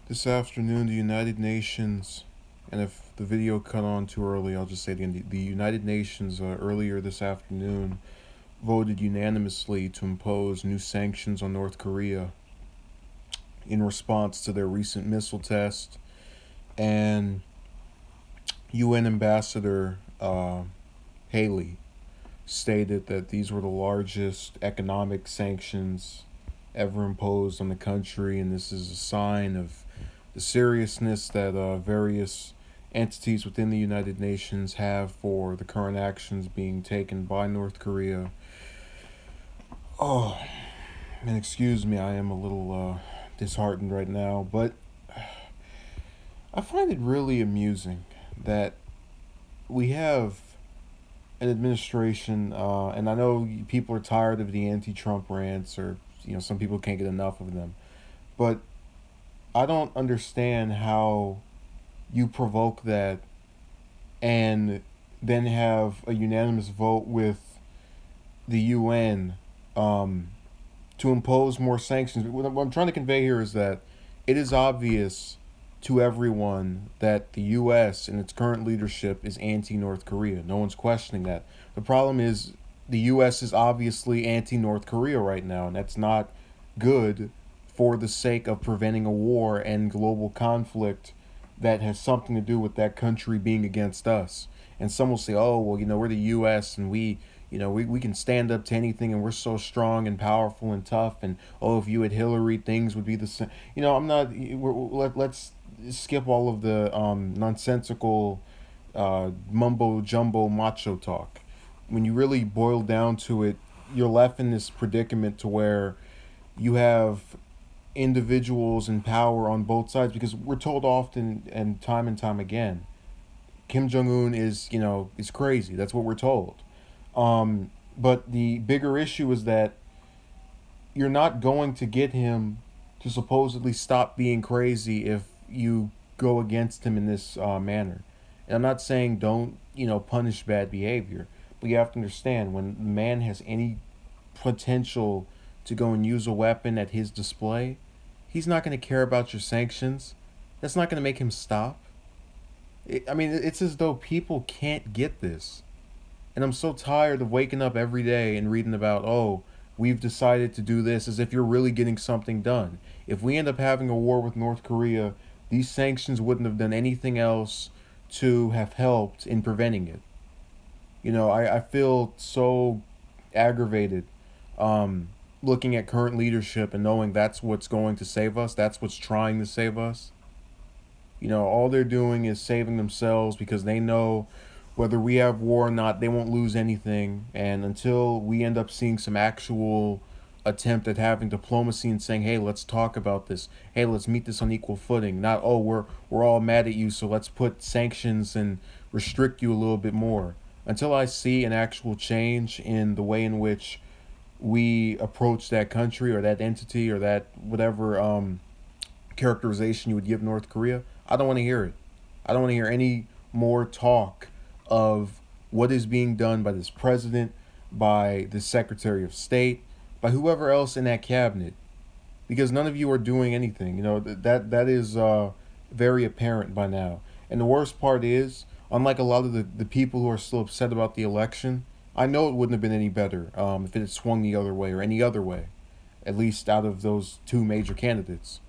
This afternoon, the United Nations, and if the video cut on too early, I'll just say it again. The United Nations earlier this afternoon voted unanimously to impose new sanctions on North Korea in response to their recent missile test. And UN Ambassador Haley stated that these were the largest economic sanctions ever imposed on the country, and this is a sign of the seriousness that various entities within the United Nations have for the current actions being taken by North Korea. Oh, and excuse me, I am a little disheartened right now, but I find it really amusing that we have an administration, and I know people are tired of the anti-Trump rants, or some people can't get enough of them, but I don't understand how you provoke that and then have a unanimous vote with the UN to impose more sanctions. What I'm trying to convey here is that it is obvious to everyone that the U.S. and its current leadership is anti-North Korea. No one's questioning that. The problem is the U.S. is obviously anti-North Korea right now, and that's not good for the sake of preventing a war and global conflict that has something to do with that country being against us. And some will say, oh, well, we're the U.S. and we can stand up to anything, and we're so strong and powerful and tough. And, oh, if you had Hillary, things would be the same. I'm not, let's skip all of the nonsensical mumbo jumbo macho talk. When you really boil down to it, you're left in this predicament to where you have individuals in power on both sides, because we're told often and time again, Kim Jong-un is crazy. That's what we're told. But the bigger issue is that you're not going to get him to supposedly stop being crazy if you go against him in this manner. And I'm not saying don't punish bad behavior, but you have to understand, when the man has any potential to go and use a weapon at his display, he's not going to care about your sanctions. That's not going to make him stop. It's as though people can't get this. And I'm so tired of waking up every day and reading about, oh, we've decided to do this, as if you're really getting something done. If we end up having a war with North Korea, these sanctions wouldn't have done anything else to have helped in preventing it. I feel so aggravated looking at current leadership and knowing that's what's going to save us. That's what's trying to save us. All they're doing is saving themselves, because they know whether we have war or not, they won't lose anything. And until we end up seeing some actual attempt at having diplomacy and saying, hey, let's talk about this. Hey, let's meet this on equal footing. Not, oh, we're all mad at you, so let's put sanctions and restrict you a little bit more. Until I see an actual change in the way in which we approach that country or that entity or that whatever characterization you would give North Korea, I don't want to hear it. I don't want to hear any more talk of what is being done by this president, by the Secretary of State, by whoever else in that cabinet, because none of you are doing anything. That is very apparent by now. And the worst part is, unlike a lot of the people who are still upset about the election, I know it wouldn't have been any better if it had swung the other way or any other way, at least out of those two major candidates.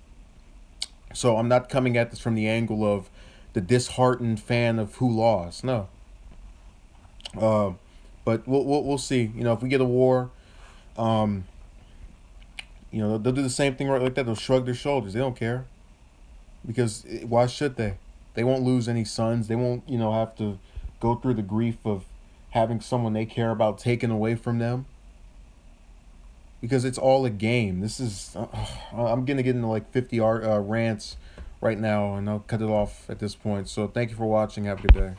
So I'm not coming at this from the angle of the disheartened fan of who lost. No. But we'll see. If we get a war, they'll do the same thing right like that. They'll shrug their shoulders. They don't care, because why should they? They won't lose any sons. They won't have to go through the grief of having someone they care about taken away from them, because it's all a game. This is I'm gonna get into like 50 rants right now, and I'll cut it off at this point. So thank you for watching. Have a good day.